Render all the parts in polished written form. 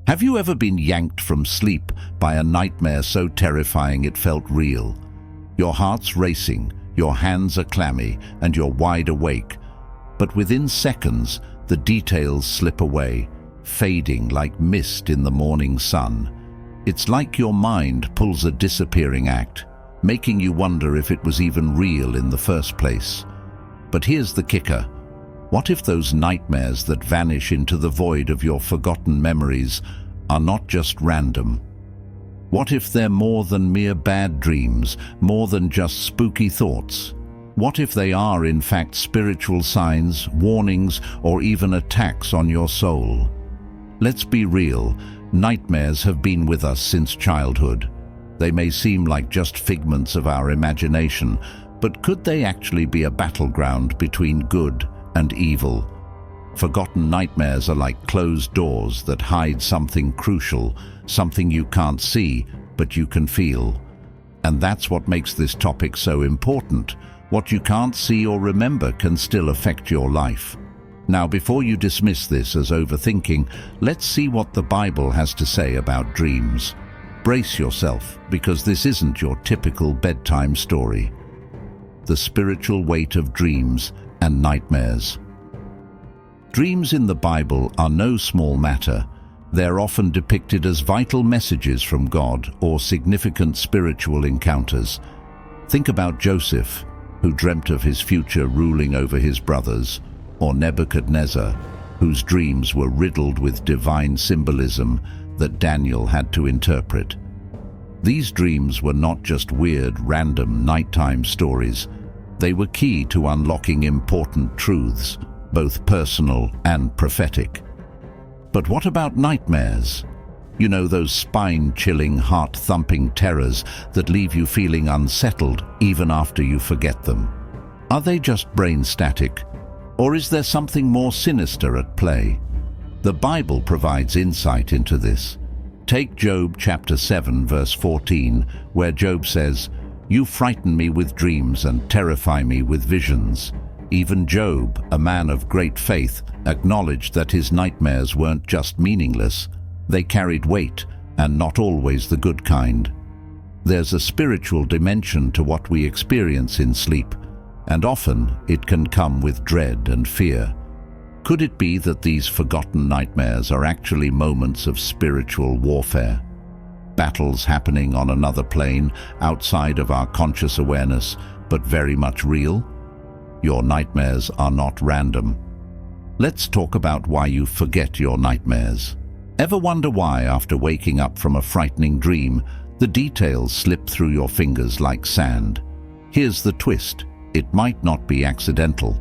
Have you ever been yanked from sleep by a nightmare so terrifying it felt real? Your heart's racing, your hands are clammy, and you're wide awake. But within seconds, the details slip away, fading like mist in the morning sun. It's like your mind pulls a disappearing act, making you wonder if it was even real in the first place. But here's the kicker. What if those nightmares that vanish into the void of your forgotten memories are not just random? What if they're more than mere bad dreams, more than just spooky thoughts? What if they are in fact spiritual signs, warnings, or even attacks on your soul? Let's be real, nightmares have been with us since childhood. They may seem like just figments of our imagination, but could they actually be a battleground between good and evil? Forgotten nightmares are like closed doors that hide something crucial, something you can't see, but you can feel. And that's what makes this topic so important. What you can't see or remember can still affect your life. Now, before you dismiss this as overthinking, let's see what the Bible has to say about dreams. Brace yourself, because this isn't your typical bedtime story. The spiritual weight of dreams and nightmares. Dreams in the Bible are no small matter. They're often depicted as vital messages from God or significant spiritual encounters. Think about Joseph, who dreamt of his future ruling over his brothers, or Nebuchadnezzar, whose dreams were riddled with divine symbolism that Daniel had to interpret. These dreams were not just weird, random nighttime stories. They were key to unlocking important truths, both personal and prophetic. But what about nightmares? You know, those spine-chilling, heart-thumping terrors that leave you feeling unsettled even after you forget them. Are they just brain static? Or is there something more sinister at play? The Bible provides insight into this. Take Job chapter 7, verse 14, where Job says, "You frighten me with dreams and terrify me with visions." Even Job, a man of great faith, acknowledged that his nightmares weren't just meaningless. They carried weight, and not always the good kind. There's a spiritual dimension to what we experience in sleep, and often it can come with dread and fear. Could it be that these forgotten nightmares are actually moments of spiritual warfare? Battles happening on another plane, outside of our conscious awareness, but very much real? Your nightmares are not random. Let's talk about why you forget your nightmares. Ever wonder why, after waking up from a frightening dream, the details slip through your fingers like sand? Here's the twist. It might not be accidental.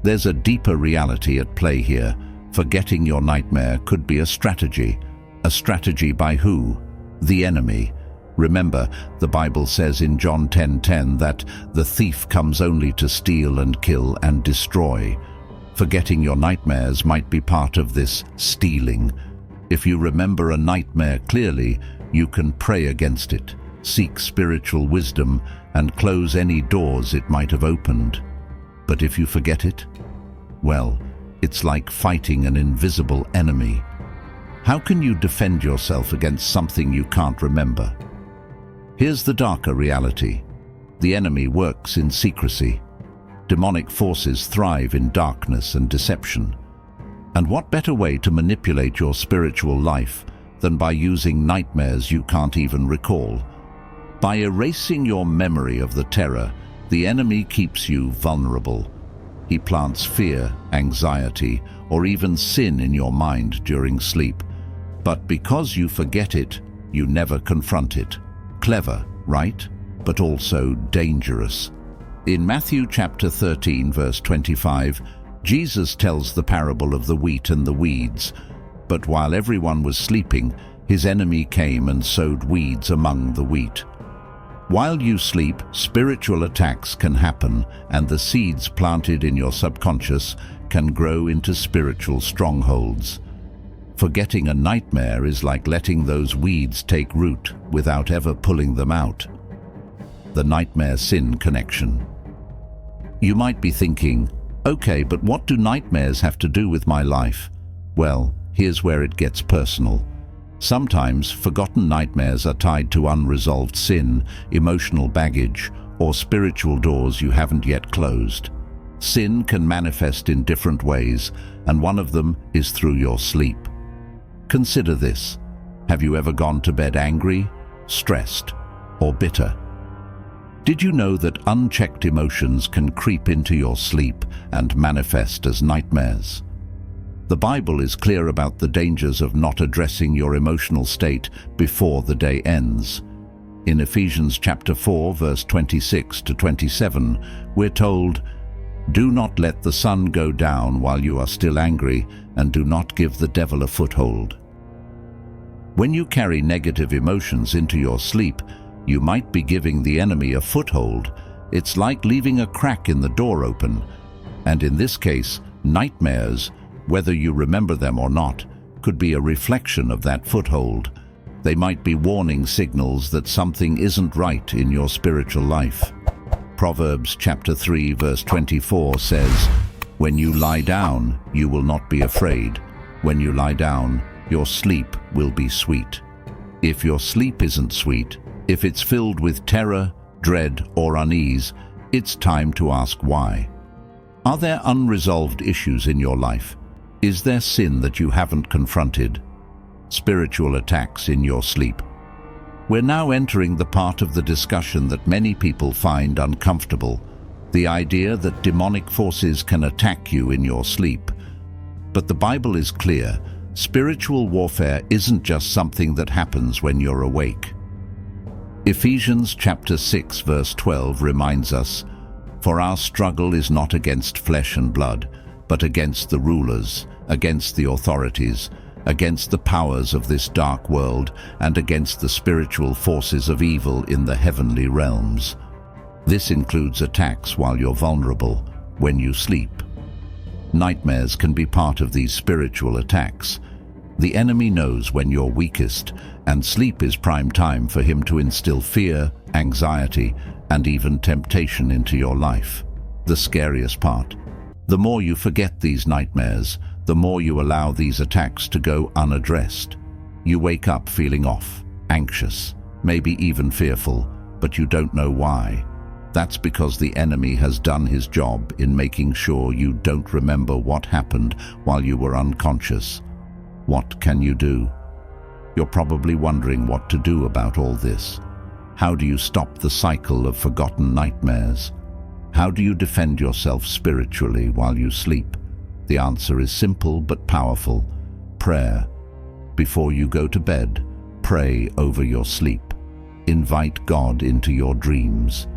There's a deeper reality at play here. Forgetting your nightmare could be a strategy. A strategy by who? The enemy. Remember, the Bible says in John 10:10 that the thief comes only to steal and kill and destroy. Forgetting your nightmares might be part of this stealing. If you remember a nightmare clearly, you can pray against it, seek spiritual wisdom, and close any doors it might have opened. But if you forget it, well, it's like fighting an invisible enemy. How can you defend yourself against something you can't remember? Here's the darker reality. The enemy works in secrecy. Demonic forces thrive in darkness and deception. And what better way to manipulate your spiritual life than by using nightmares you can't even recall? By erasing your memory of the terror, the enemy keeps you vulnerable. He plants fear, anxiety, or even sin in your mind during sleep. But because you forget it, you never confront it. Clever, right? But also dangerous. In Matthew chapter 13, verse 25, Jesus tells the parable of the wheat and the weeds. But while everyone was sleeping, his enemy came and sowed weeds among the wheat. While you sleep, spiritual attacks can happen, and the seeds planted in your subconscious can grow into spiritual strongholds. Forgetting a nightmare is like letting those weeds take root without ever pulling them out. The nightmare-sin connection. You might be thinking, okay, but what do nightmares have to do with my life? Well, here's where it gets personal. Sometimes forgotten nightmares are tied to unresolved sin, emotional baggage, or spiritual doors you haven't yet closed. Sin can manifest in different ways, and one of them is through your sleep. Consider this. Have you ever gone to bed angry, stressed, or bitter? Did you know that unchecked emotions can creep into your sleep and manifest as nightmares? The Bible is clear about the dangers of not addressing your emotional state before the day ends. In Ephesians chapter 4, verse 26 to 27, we're told, "Do not let the sun go down while you are still angry, and do not give the devil a foothold." When you carry negative emotions into your sleep, you might be giving the enemy a foothold. It's like leaving a crack in the door open. And in this case, nightmares, whether you remember them or not, could be a reflection of that foothold. They might be warning signals that something isn't right in your spiritual life. Proverbs chapter 3 verse 24 says, "When you lie down, you will not be afraid. When you lie down, your sleep will be sweet." If your sleep isn't sweet, if it's filled with terror, dread, or unease, it's time to ask why. Are there unresolved issues in your life? Is there sin that you haven't confronted? Spiritual attacks in your sleep. We're now entering the part of the discussion that many people find uncomfortable, the idea that demonic forces can attack you in your sleep. But the Bible is clear. Spiritual warfare isn't just something that happens when you're awake. Ephesians chapter 6 verse 12 reminds us, "For our struggle is not against flesh and blood, but against the rulers, against the authorities, against the powers of this dark world, and against the spiritual forces of evil in the heavenly realms." This includes attacks while you're vulnerable, when you sleep. Nightmares can be part of these spiritual attacks. The enemy knows when you're weakest, and sleep is prime time for him to instill fear, anxiety, and even temptation into your life. The scariest part: the more you forget these nightmares, the more you allow these attacks to go unaddressed. You wake up feeling off, anxious, maybe even fearful, but you don't know why. That's because the enemy has done his job in making sure you don't remember what happened while you were unconscious. What can you do? You're probably wondering what to do about all this. How do you stop the cycle of forgotten nightmares? How do you defend yourself spiritually while you sleep? The answer is simple but powerful: prayer. Before you go to bed, pray over your sleep. Invite God into your dreams.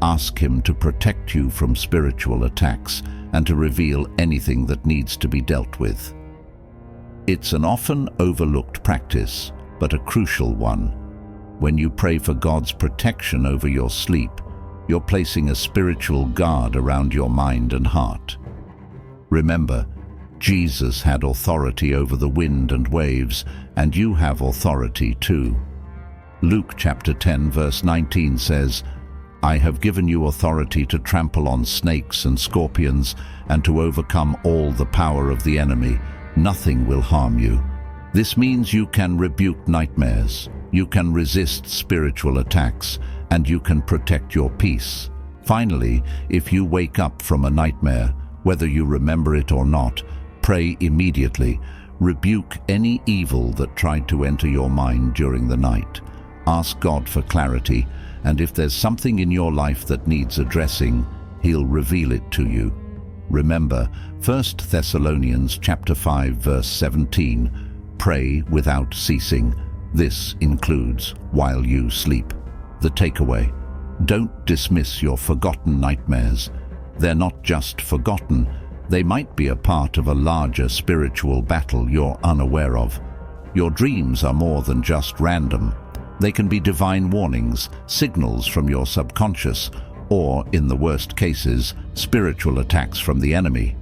Ask Him to protect you from spiritual attacks and to reveal anything that needs to be dealt with. It's an often overlooked practice, but a crucial one. When you pray for God's protection over your sleep, you're placing a spiritual guard around your mind and heart. Remember, Jesus had authority over the wind and waves, and you have authority too. Luke chapter 10 verse 19 says, "I have given you authority to trample on snakes and scorpions and to overcome all the power of the enemy. Nothing will harm you." This means you can rebuke nightmares, you can resist spiritual attacks, and you can protect your peace. Finally, if you wake up from a nightmare, whether you remember it or not, pray immediately. Rebuke any evil that tried to enter your mind during the night. Ask God for clarity, and if there's something in your life that needs addressing, He'll reveal it to you. Remember, 1 Thessalonians chapter 5 verse 17, "Pray without ceasing." This includes while you sleep. The takeaway: don't dismiss your forgotten nightmares. They're not just forgotten, they might be a part of a larger spiritual battle you're unaware of. Your dreams are more than just random. They can be divine warnings, signals from your subconscious, or, in the worst cases, spiritual attacks from the enemy.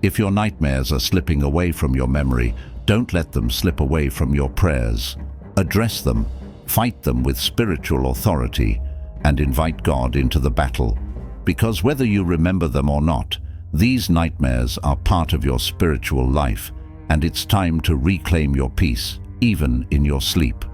If your nightmares are slipping away from your memory, don't let them slip away from your prayers. Address them, fight them with spiritual authority, and invite God into the battle. Because whether you remember them or not, these nightmares are part of your spiritual life, and it's time to reclaim your peace, even in your sleep.